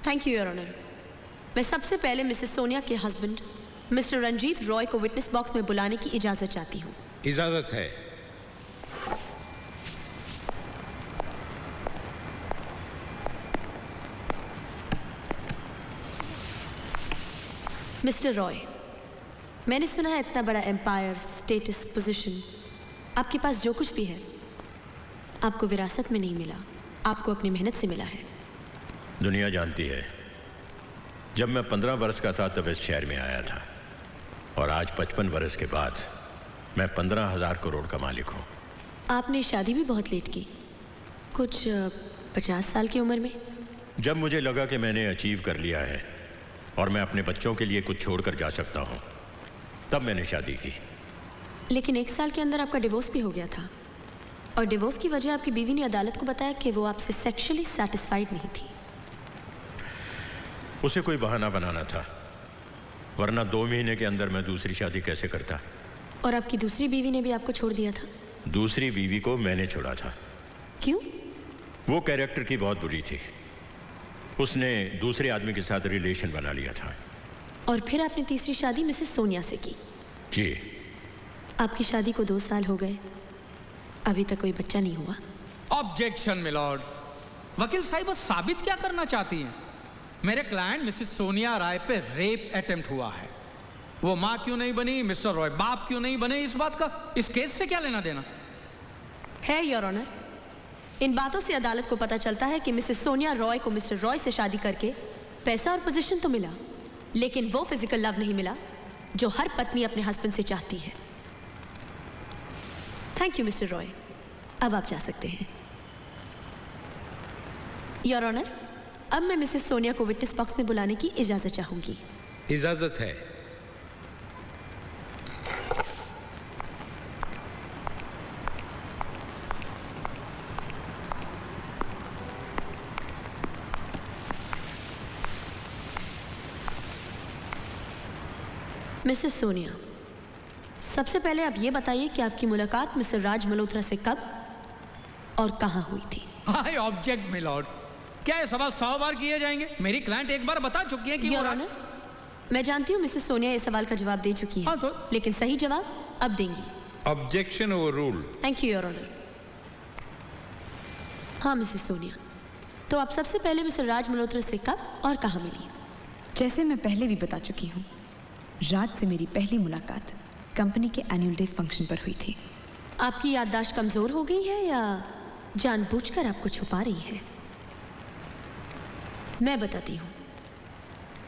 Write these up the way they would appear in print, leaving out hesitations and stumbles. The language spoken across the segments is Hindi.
Thank you your honour. मैं सबसे पहले मिसेस सोनिया के हस्बैंड मिस्टर रंजीत रॉय को विटनेस बॉक्स में बुलाने की इजाजत चाहती हूँ। इजाजत है। मिस्टर रॉय, मैंने सुना है इतना बड़ा एम्पायर, स्टेटस, पोजीशन, आपके पास जो कुछ भी है आपको विरासत में नहीं मिला, आपको अपनी मेहनत से मिला है। दुनिया जानती है, जब मैं 15 वर्ष का था तब इस शहर में आया था, और आज 55 वर्ष के बाद मैं 15,000 करोड़ का मालिक हूँ। आपने शादी भी बहुत लेट की, कुछ 50 साल की उम्र में। जब मुझे लगा कि मैंने अचीव कर लिया है और मैं अपने बच्चों के लिए कुछ छोड़ कर जा सकता हूँ, तब मैंने शादी की। लेकिन 1 साल के अंदर आपका डिवोर्स भी हो गया था, और डिवोर्स की वजह आपकी बीवी ने अदालत को बताया कि वो आपसे सेक्सुअली सैटिस्फाइड नहीं थी। उसे कोई बहाना बनाना था, वरना 2 महीने के अंदर मैं दूसरी शादी कैसे करता। और आपकी दूसरी बीवी ने भी आपको छोड़ दिया था? दूसरी बीवी को मैंने छोड़ा था। क्यों? वो कैरेक्टर की बहुत बुरी थी, उसने दूसरे आदमी के साथ रिलेशन बना लिया था। और फिर आपने तीसरी शादी मिसेस सोनिया से की? जी। आपकी शादी को 2 साल हो गए, अभी तक कोई बच्चा नहीं हुआ। Objection milord. वकील साहिबा साबित क्या करना चाहती हैं? मेरे क्लाइंट मिसेस सोनिया राय पे रेप अटेम्प्ट हुआ है। वो माँ क्यों नहीं बनी, मिस्टर रॉय बाप क्यों नहीं बने, इस बात का इस केस से क्या लेना देना है योर ऑनर? इन बातों से अदालत को पता चलता है कि मिसेस सोनिया रॉय को मिस्टर रॉय से शादी करके पैसा और पोजीशन तो मिला, लेकिन वो फिजिकल लव नहीं मिला जो हर पत्नी अपने हस्बैंड से चाहती है। थैंक यू मिस्टर रॉय, अब आप जा सकते हैं। योर ऑनर, अब मैं मिसेस सोनिया को विटनेस बॉक्स में बुलाने की इजाजत चाहूंगी। इजाजत है। मिसेस सोनिया, सबसे पहले आप ये बताइए कि आपकी मुलाकात मिस्टर राज मल्होत्रा से कब और कहां हुई थी? I object milord. क्या ये सवाल 100 बार किए जाएंगे? मेरी क्लाइंट एक बार बता चुकी है कि योर ऑनर, मैं जानती हूँ मिसेस सोनिया इस सवाल का जवाब दे चुकी है। हाँ तो? लेकिन सही जवाब अब देंगी। Objection overrule. Thank you your honour. हाँ मिसेस सोनिया, तो आप सबसे पहले मिस्टर राज मल्होत्रा से कब और कहाँ मिली? जैसे मैं पहले भी बता चुकी हूँ, राज से मेरी पहली मुलाकात कंपनी के एनुअल डे फंक्शन पर हुई थी। आपकी याददाश्त कमजोर हो गई है या जानबूझकर आपको छुपा रही है? मैं बताती हूँ।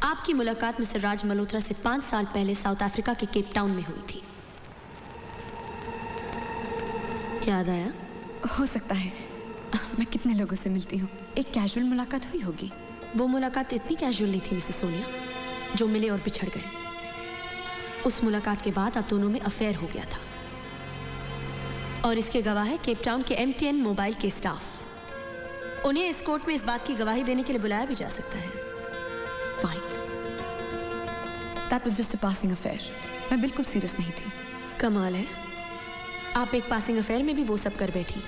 आपकी मुलाकात मिस्टर राज मल्होत्रा से 5 साल पहले साउथ अफ्रीका के केप टाउन में हुई थी। याद आया? हो सकता है, मैं कितने लोगों से मिलती हूँ, एक कैजुअल मुलाकात हुई होगी। वो मुलाकात इतनी कैजुअल नहीं थी मिसेस सोनिया, जो मिले और बिछड़ गए। उस मुलाकात के बाद आप दोनों में अफेयर हो गया था, और इसके गवाह है केप टाउन के MTN मोबाइल के स्टाफ। उन्हें इस कोर्ट में इस बात की गवाही देने के लिए बुलाया भी जा सकता है। Fine, that was just a passing affair. मैं बिल्कुल सीरियस नहीं थी। कमाल है, आप एक पासिंग अफेयर में भी वो सब कर बैठी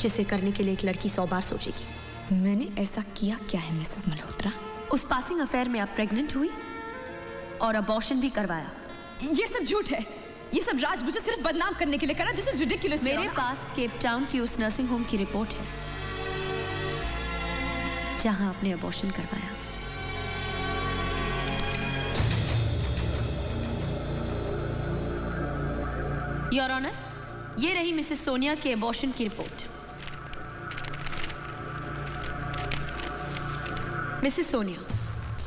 जिसे करने के लिए एक लड़की 100 बार सोचेगी। मैंने ऐसा किया क्या है मिसेस मल्होत्रा? उस पासिंग अफेयर में आप प्रेग्नेंट हुई और अबॉर्शन भी करवाया। ये सब झूठ है, ये सब राज मुझे सिर्फ बदनाम करने के लिए करा। This is ridiculous. मेरे पास केप टाउन की उस नर्सिंग होम की रिपोर्ट है जहां आपने अबॉर्शन करवाया। योर ऑनर, ये रही मिसेस सोनिया के अबॉर्शन की रिपोर्ट। मिसेस सोनिया,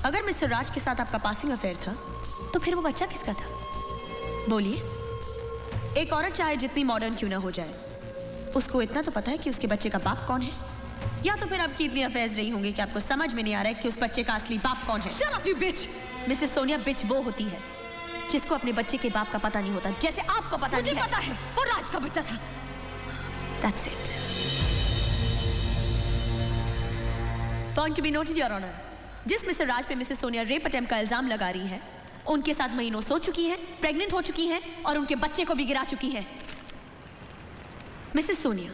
अगर मिस्टर राज के साथ आपका पासिंग अफेयर था तो फिर वो बच्चा किसका था? बोलिए। एक औरत चाहे जितनी मॉडर्न क्यों ना हो जाए, उसको इतना तो पता है कि उसके बच्चे का बाप कौन है। या तो फिर आपकी इतनी अफेयर्स रही होंगी कि आपको समझ में नहीं आ रहा है कि उस बच्चे का असली बाप कौन है। Shut up you bitch. Mrs Sonia, bitch वो होती है जिसको अपने बच्चे के बाप का पता नहीं होता, जैसे आपको पता नहीं है। मुझे पता है, वो राज का बच्चा था। That's it. Point to be noted, Your Honor. जिस मिस्टर राज पे मिसेस सोनिया रेप अटेम्प्ट का इल्जाम लगा रही है, उनके साथ महीनों सो चुकी है, प्रेग्नेंट हो चुकी है और उनके बच्चे को भी गिरा चुकी है। मिसेस सोनिया,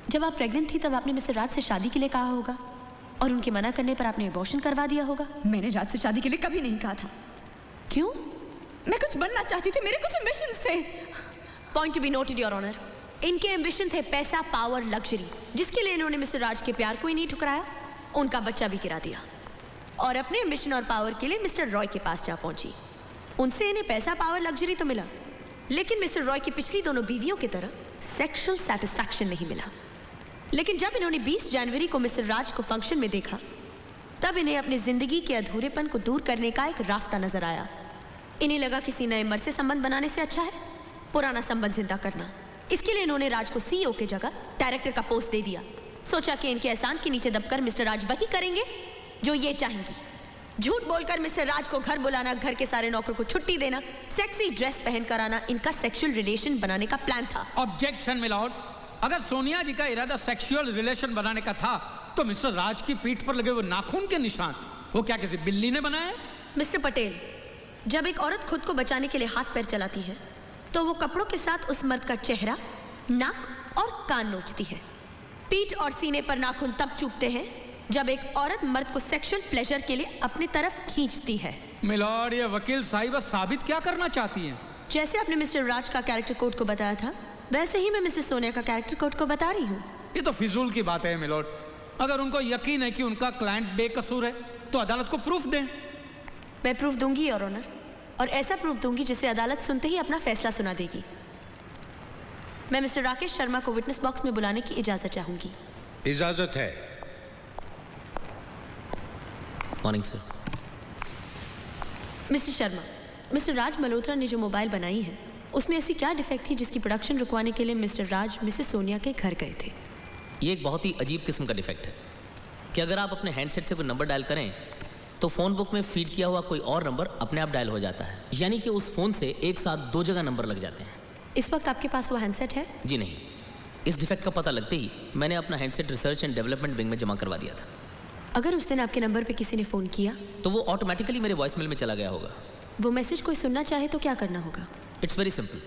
जब आप प्रेग्नेंट थी तब आपने मिस्टर राज से शादी के लिए कहा होगा, और उनके मना करने पर आपने अबॉर्शन करवा दिया होगा। मैंने राज से शादी के लिए कभी नहीं कहा था। क्यों? मैं कुछ बनना चाहती थी, मेरे कुछ एम्बिशंस थे। Point to be noted your honour. इनके एम्बिशन थे पैसा, पावर, लग्जरी, जिसके लिए इन्होंने मिस्टर राज के प्यार को ही नहीं ठुकराया, उनका बच्चा भी गिरा दिया और अपने एम्बिशन और पावर के लिए मिस्टर रॉय के पास जा पहुंची। उनसे इन्हें पैसा, पावर, लग्जरी तो मिला, लेकिन मिस्टर रॉय की पिछली दोनों बीवियों की तरह सेक्सुअल सैटिस्फैक्शन नहीं मिला। लेकिन जब इन्होंने 20 जनवरी को मिस्टर राज को फंक्शन में देखा, तब इन्हें अपनी जिंदगी के अधूरेपन को दूर करने का एक रास्ता नजर आया। इन्हें लगा किसी नए मर्द से संबंध बनाने से अच्छा है पुराना संबंध जिंदा करना। इसके लिए इन्होंने राज को सीईओ की जगह डायरेक्टर का पोस्ट दे दिया। सोचा कि इनके एहसान के नीचे दबकर मिस्टर राज वही करेंगे जो ये चाहेंगी। झूठ बोलकर मिस्टर राज को घर बुलाना, घर के सारे नौकरों को छुट्टी देना, सेक्सी ड्रेस पहन कर आना इनका सेक्सुअल रिलेशन बनाने का प्लान था। ऑब्जेक्शन मिलॉर्ड, अगर सोनिया जी का इरादा सेक्सुअल रिलेशन बनाने का था तो मिस्टर राज की पीठ पर लगे वो नाखून के निशान वो क्या किसी बिल्ली ने बनाए? मिस्टर पटेल, जब एक औरत खुद को बचाने के लिए हाथ पैर चलाती है तो वो कपड़ों के साथ उस मर्द का चेहरा, नाक और कान नोचती है। पीठ और सीने पर नाखून तब चूपते हैं जब एक औरत मर्द को सेक्सुअल प्लेजर के लिए अपनी तरफ खींचती है। मिलॉर्ड, ये वकील साहिबा साबित क्या करना चाहती हैं? जैसे आपने मिस्टर राज का कैरेक्टर कोड को बताया था, वैसे ही मैं मिसेस सोनिया का कैरेक्टर कोड को बता रही हूँ। ये तो फिजूल की बात है मिलॉर्ड। अगर उनको यकीन है कि उनका क्लाइंट बेकसूर है तो अदालत को प्रूफ दें। मैं प्रूफ दूंगी योर ऑनर, और ऐसा प्रूफ दूंगी जिसे अदालत सुनते ही अपना फैसला सुना देगी। मैं मिस्टर राकेश शर्मा को विटनेस बॉक्स में बुलाने की इजाजत चाहूंगी। इजाजत है। Morning sir. Mr Sharma, Mr Raj Malhotra ने जो मोबाइल बनाई है उसमें ऐसी क्या डिफेक्ट थी जिसकी प्रोडक्शन रुकवाने के लिए मिस्टर राज मिसेस सोनिया के घर गए थे? ये एक बहुत ही अजीब किस्म का डिफेक्ट है कि अगर आप अपने हैंडसेट से कोई नंबर डायल करें तो फ़ोन बुक में फीड किया हुआ कोई और नंबर अपने आप डायल हो जाता है, यानी कि उस फ़ोन से एक साथ 2 जगह नंबर लग जाते हैं। इस वक्त आपके पास वो हैंडसेट है? जी नहीं, इस डिफेक्ट का पता लगते ही मैंने अपना handset research and development wing में जमा करवा दिया था। अगर उस दिन आपके नंबर पे किसी ने फ़ोन किया तो वो ऑटोमेटिकली मेरे वॉइसमेल में चला गया होगा। वो मैसेज कोई सुनना चाहे तो क्या करना होगा? It's very simple.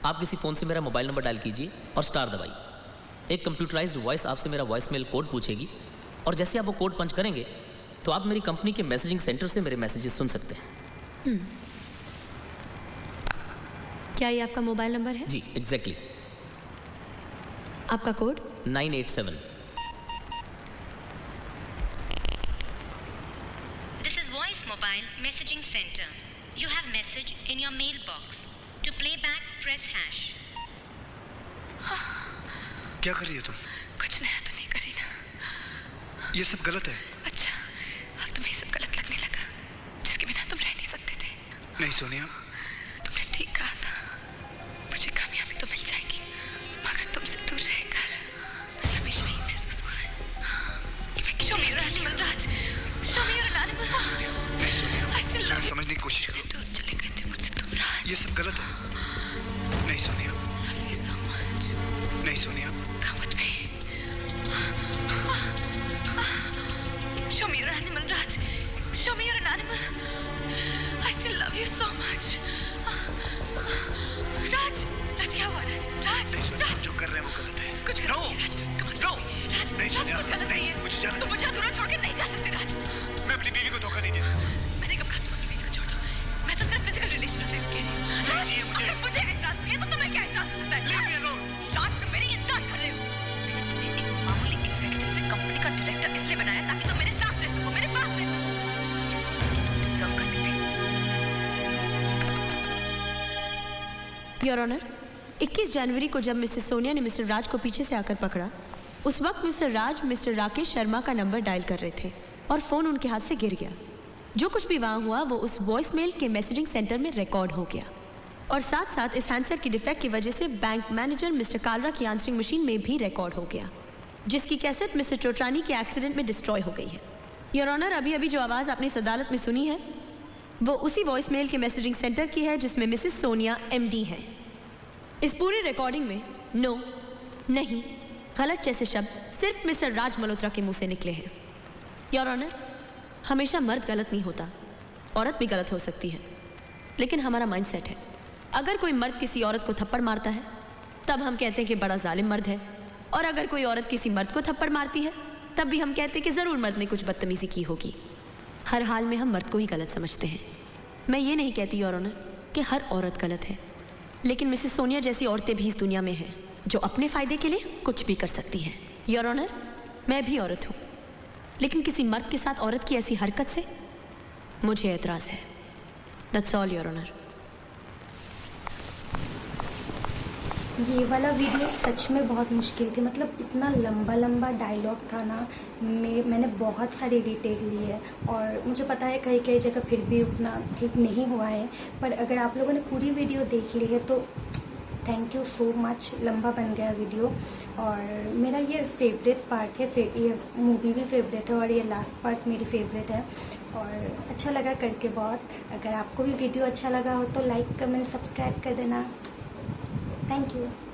आप किसी फ़ोन से मेरा मोबाइल नंबर डायल कीजिए और स्टार दबाइए। एक कंप्यूटराइज्ड वॉइस आपसे मेरा वॉइसमेल कोड पूछेगी और जैसे आप वो कोड पंच करेंगे तो आप मेरी कंपनी के मैसेजिंग सेंटर से मेरे मैसेजेस सुन सकते हैं। क्या ये आपका मोबाइल नंबर है? जी एग्जैक्टली। आपका code? 987। This is Voice Mobile Messaging Center. You have message in your mailbox. To play back, press hash. क्या कर रही हो तुम? कुछ नया तो नहीं करी ना? ये सब गलत है। अच्छा, अब तुम्हें सब गलत लगने लगा, जिसके बिना तुम रह नहीं सकते थे। नहीं सोनिया, तुमने ठीक कहा था, मुझे कामयाबी तो मिल जाएगी, मगर तुमसे दूर रहकर मुझे हमेशा ही महसूस हुआ है कि मैं Show me your animal, Raj. Show me your animal. नहीं Sonia, I still love you. समझने की कोशिश करो। दूर चले गए थे मुझसे तुम, राज। ये सब गलत है। नहीं Sonia, Love you so much. नहीं Sonia, Come with me. Show me your animal, Raj. Show me your animal. I still love you so much. Raj, Raj क्या हुआ Raj? Raj, नहीं सोनिया, Raj. जो कर रहे हैं वो गलत है। कुछ गलत नहीं है राज, come on, राज, नहीं राज सोनिया, कुछ गलत नहीं है। मुझे जाना तुम मुझे अधूरा छोड़ के नहीं जा सकते राज। मैं अपनी बीवी को धोखा नहीं दे सकता। मैंने कब कहा तुम अपनी बीवी को छोड़ दो? मैं तो सिर्फ फिजिकल रिलेशन कह रही हूँ। राज, चाहिए मुझे। अगर मुझे एहसास नहीं है तो तुम्हें क्या एहसास हो सकता है? Leave me alone. राज, तुम मेरी इंसल्ट कर रहे हो। मैंने तुम्हें एक मामूली एग्जीक्यूटिव से कंपनी का डायरेक्टर इसलिए बनाया ताकि तुम मेरे साथ रह सको, मेरे पास रह सको। इसलिए तुम डिजर्व करते थे। योर ऑनर, 21 जनवरी को जब मिसेस सोनिया ने मिस्टर राज को पीछे से आकर पकड़ा, उस वक्त मिस्टर राज मिस्टर राकेश शर्मा का नंबर डायल कर रहे थे और फ़ोन उनके हाथ से गिर गया। जो कुछ भी वहाँ हुआ वो उस वॉइसमेल के मैसेजिंग सेंटर में रिकॉर्ड हो गया और साथ साथ इस हैंडसेट की डिफेक्ट की वजह से बैंक मैनेजर मिस्टर कालरा की आंसरिंग मशीन में भी रिकॉर्ड हो गया, जिसकी कैसेट मिस्टर चोटानी के एक्सीडेंट में डिस्ट्रॉय हो गई है। योर ऑनर, अभी अभी जो आवाज़ आपने इस अदालत में सुनी है वो उसी वॉइसमेल के मैसेजिंग सेंटर की है जिसमें मिसेस सोनिया MD हैं। इस पूरी रिकॉर्डिंग में नो, नहीं, गलत जैसे शब्द सिर्फ मिस्टर राज मल्होत्रा के मुंह से निकले हैं। योर ऑनर, हमेशा मर्द गलत नहीं होता, औरत भी गलत हो सकती है, लेकिन हमारा माइंडसेट है। अगर कोई मर्द किसी औरत को थप्पड़ मारता है तब हम कहते हैं कि बड़ा जालिम मर्द है, और अगर कोई औरत किसी मर्द को थप्पड़ मारती है तब भी हम कहते कि ज़रूर मर्द ने कुछ बदतमीज़ी की होगी। हर हाल में हम मर्द को ही गलत समझते हैं। मैं ये नहीं कहती योर ऑनर कि हर औरत गलत है, लेकिन मिसेस सोनिया जैसी औरतें भी इस दुनिया में हैं जो अपने फ़ायदे के लिए कुछ भी कर सकती हैं। योर ऑनर, मैं भी औरत हूँ, लेकिन किसी मर्द के साथ औरत की ऐसी हरकत से मुझे एतराज़ है। That's all your honour. ये वाला वीडियो सच में बहुत मुश्किल थी, मतलब इतना लंबा लंबा डायलॉग था ना। मैंने बहुत सारी रिटेक ली है और मुझे पता है कई कई जगह फिर भी उतना ठीक नहीं हुआ है, पर अगर आप लोगों ने पूरी वीडियो देख ली है तो थैंक यू सो मच। लंबा बन गया वीडियो और मेरा ये फेवरेट पार्ट है, ये मूवी भी फेवरेट है और ये लास्ट पार्ट मेरी फेवरेट है और अच्छा लगा करके बहुत। अगर आपको भी वीडियो अच्छा लगा हो तो लाइक कमेंट सब्सक्राइब कर देना। Thank you.